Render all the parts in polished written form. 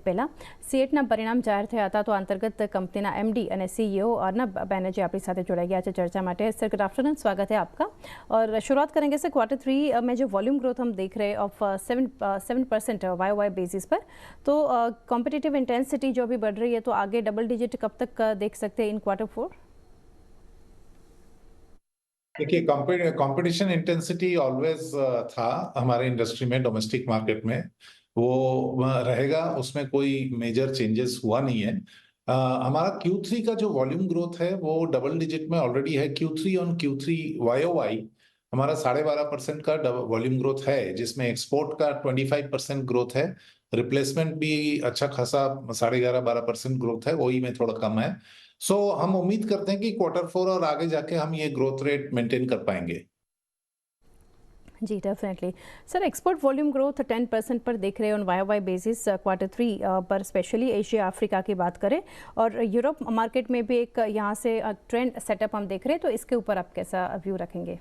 પહેલાં સીએટના પરિણામ જાહેર થયા હતા, તો અંતર્ગત કંપનીના एमडी અને सीईओ अर्नब बैनर्जी अपनी साथ जुड़ा गया है चर्चा માટે। सर गुड आफ्टरनून, स्वागत है आपका। और शुरुआत करेंगे सर Q3 में जो वॉल्यूम ग्रोथ हम देख रहे हैं ऑफ 7% YOY बेसिस पर, तो कॉम्पिटिटिव इंटेंसिटी जो अभी बढ़ रही है, तो आगे डबल डिजिट कब तक देख सकते हैं इन Q4? देखिए, कंपटीशन इंटेंसिटी ऑलवेज था हमारे इंडस्ट्री में, डोमेस्टिक मार्केट में वो रहेगा, उसमें कोई मेजर चेंजेस हुआ नहीं है। हमारा Q3 का जो वॉल्यूम ग्रोथ है वो डबल डिजिट में ऑलरेडी है। Q3 ऑन Q3 YOY हमारा 12.5% का वॉल्यूम ग्रोथ है, जिसमें एक्सपोर्ट का 25% ग्रोथ है, रिप्लेसमेंट भी अच्छा खासा 11.5-12% ग्रोथ है, वही में थोड़ा कम है। सो हम उम्मीद करते हैं कि Q4 और आगे जाके हम ये ग्रोथ रेट मेंटेन कर पाएंगे। जी definitely sir, export volume growth 10% पर देख रहे हैं ऑन YOY बेसिस Q3 पर, स्पेशली एशिया अफ्रीका की बात करें और यूरोप मार्केट में भी एक यहाँ से ट्रेंड सेटअप हम देख रहे हैं, तो इसके ऊपर आप कैसा व्यू रखेंगे?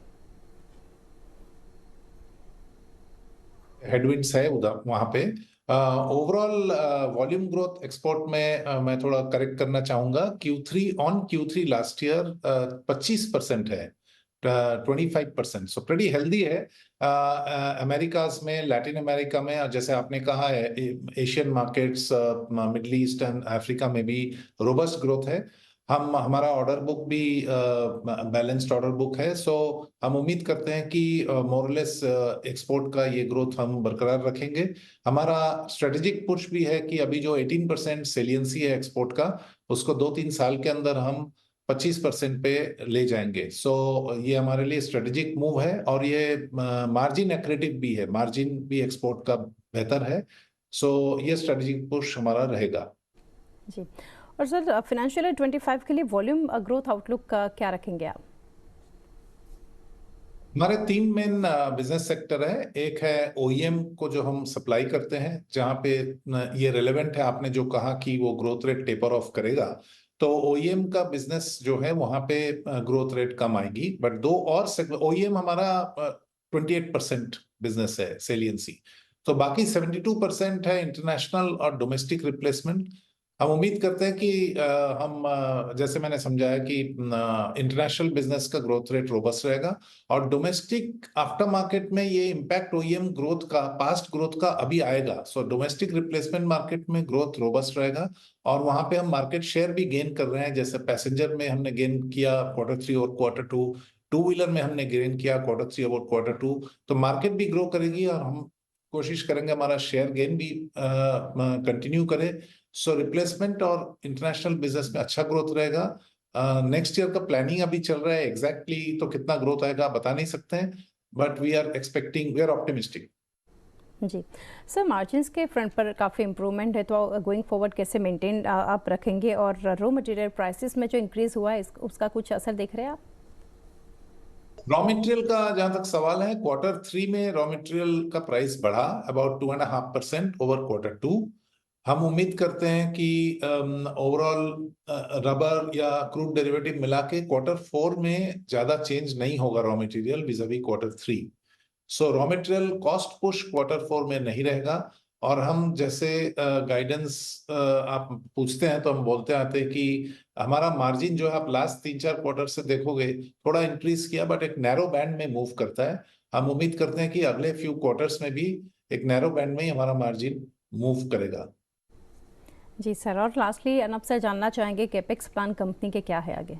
हेडविंड्स है उधर वहां पे। ओवरऑल वॉल्यूम ग्रोथ एक्सपोर्ट में मैं थोड़ा करेक्ट करना चाहूंगा। Q3 on Q3 last year 25% है, 25%, सो प्रेटी हेल्दी है। अमेरिकाज में, लैटिन अमेरिका में, जैसे आपने कहा है, Asian markets, middle east and Africa में भी रोबस्ट ग्रोथ है। हमारा ऑर्डर बुक भी बैलेंस्ड ऑर्डर बुक है, सो हम उम्मीद करते हैं कि मोरलेस एक्सपोर्ट का ये ग्रोथ हम बरकरार रखेंगे। हमारा स्ट्रेटेजिक पुश भी है कि अभी जो 18% सेलियंसी है एक्सपोर्ट का, उसको 2-3 साल के अंदर हम 25% पे ले जाएंगे। सो ये हमारे लिए स्ट्रेटेजिक मूव है और ये मार्जिन एक्रेटिव भी है, मार्जिन भी एक्सपोर्ट का बेहतर है। सो ये स्ट्रेटेजिक पुश हमारा रहेगा। जी, और सर फाइनेंशियल 25 के लिए वॉल्यूम ग्रोथ आउटलुक क्या रखेंगे आप? हमारे 3 मेन बिजनेस सेक्टर है। एक है OEM को जो हम सप्लाई करते हैं, जहां पे ये रेलेवेंट है, आपने जो कहा कि वो ग्रोथ रेट टेपर ऑफ करेगा, तो OEM का बिजनेस जो है वहां पे ग्रोथ रेट कम आएगी। बट 2 और OEM हमारा 28% बिजनेस है सेलियंसी, तो बाकी 72% है इंटरनेशनल और डोमेस्टिक रिप्लेसमेंट। हम उम्मीद करते हैं कि जैसे मैंने समझाया कि इंटरनेशनल बिजनेस का ग्रोथ रेट रोबस्ट रहेगा और डोमेस्टिक आफ्टर मार्केट में ये इम्पैक्ट OEM ग्रोथ का, पास्ट ग्रोथ का अभी आएगा। सो डोमेस्टिक रिप्लेसमेंट मार्केट में ग्रोथ रोबस्ट रहेगा और वहां पे हम मार्केट शेयर भी गेन कर रहे हैं। जैसे पैसेंजर में हमने गेन किया Q3 और Q2, टू व्हीलर में हमने गेन किया Q3 और Q2, तो मार्केट भी ग्रो करेगी और हम कोशिश करेंगे हमारा शेयर गेन भी कंटिन्यू करे। सो रिप्लेसमेंट और इंटरनेशनल बिजनेस में अच्छा ग्रोथ रहेगा। नेक्स्ट ईयर का प्लानिंग अभी चल रहा है, एग्जैक्टली तो कितना ग्रोथ आएगा बता नहीं सकते हैं, बट वी आर ऑप्टिमिस्टिक। जी सर, मार्जिन्स के फ्रंट पर काफ़ी इम्प्रूवमेंट है, तो गोइंग फॉरवर्ड कैसे मेंटेन आप रखेंगे? और रॉ मटेरियल प्राइसेस में जो इंक्रीज हुआ है, उसका कुछ असर देख रहे हैं आप? रॉ मटेरियल का जहां तक सवाल है, Q3 में रॉ मटेरियल का प्राइस बढ़ा अबाउट 2.5% ओवर Q2। हम उम्मीद करते हैं कि ओवरऑल रबर या क्रूड डेरिवेटिव मिला के Q4 में ज्यादा चेंज नहीं होगा raw material vis a vis Q3। So raw material cost push Q4 में नहीं रहेगा। और हम जैसे गाइडेंस आप पूछते हैं तो हम बोलते आते हैं कि हमारा मार्जिन जो है, आप लास्ट 3-4 क्वार्टर से देखोगे, थोड़ा इंक्रीज किया बट एक नैरो बैंड में मूव करता है। हम उम्मीद करते हैं कि अगले फ्यू क्वार्टर्स में भी एक नैरो बैंड में ही हमारा मार्जिन मूव करेगा। जी सर, और लास्टली अनब से जानना चाहेंगे कैपेक्स प्लान कंपनी के क्या है आगे?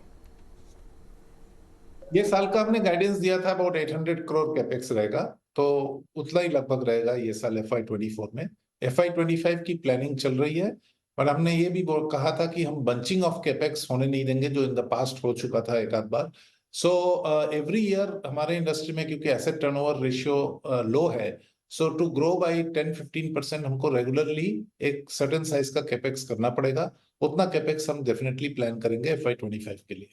ये साल का हमने गाइडेंस दिया था अबाउट 800 करोड़ कैपेक्स रहेगा, तो उतना ही लगभग रहेगा ये साल FY24 में। FY25 की प्लानिंग चल रही है, पर हमने ये भी कहा था कि हम बंचिंग ऑफ कैपेक्स होने नहीं देंगे, जो इन द पास्ट हो चुका था एक आध बार। सो एवरी ईयर हमारे इंडस्ट्री में, क्योंकि एसेट टर्नओवर रेशियो लो है, सो टू ग्रो बाई 10-15% हमको रेगुलरली एक सर्टेन साइज का कैपेक्स करना पड़ेगा। उतना कैपेक्स हम डेफिनेटली प्लान करेंगे FY25 के लिए।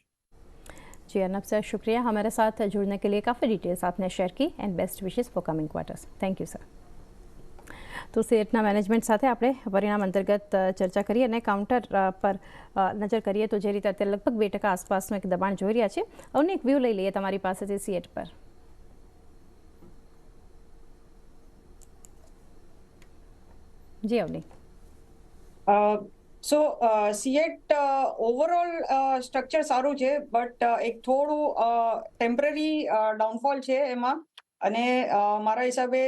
जी अर्नब सर, शुक्रिया हमारे साथ जुड़ने के लिए। काफ़ी डिटेल्स आपने शेयर की and best wishes for coming quarters. Thank you sir. તો સીએટના મેનેજમેન્ટ સાથે આપણે પરિણામ અંતર્ગત ચર્ચા કરીએ અને કાઉન્ટર પર નજર કરીએ તો જે રીતે અત્યારે લગભગ 2% આસપાસનું એક દબાણ જોઈ રહ્યા છે। અવની એક વ્યૂ લઈ લઈએ તમારી પાસેથી સીએટ પર। જી અવની। સો સીએટ ઓવરઓલ સ્ટ્રક્ચર સારું છે, બટ એક થોડું ટેમ્પરરી ડાઉનફોલ છે એમાં. અને મારા હિસાબે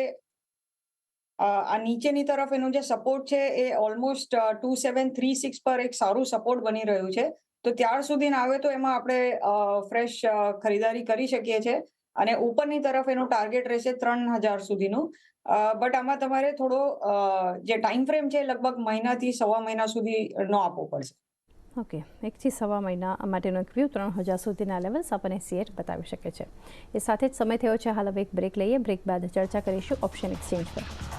આ નીચેની તરફ એનું જે સપોર્ટ છે એ ઓલમોસ્ટ 2736 પર એક સારું સપોર્ટ બની રહ્યું છે. તો ત્યાર સુધી આવે તો એમાં આપણે ફ્રેશ ખરીદારી કરી શકીએ છીએ. અને ઉપરની તરફ એનું ટાર્ગેટ રહેશે 3000 સુધીનું. બટ આમાં તમારે થોડો જે ટાઈમ ફ્રેમ છે લગભગ મહિનાથી સવા મહિના સુધીનો આપવો પડશે. ઓકે, 1 થી સવા મહિના માટેનો એક વ્યૂ 3000 સુધીના લેવલ્સ આપણને સીએટ બતાવી શકે છે. એ સાથે જ સમય થયો છે હાલ હવે એક બ્રેક લઈએ. બ્રેક બાદ ચર્ચા કરીશું ઓપ્શન એક્સચેન્જ પર.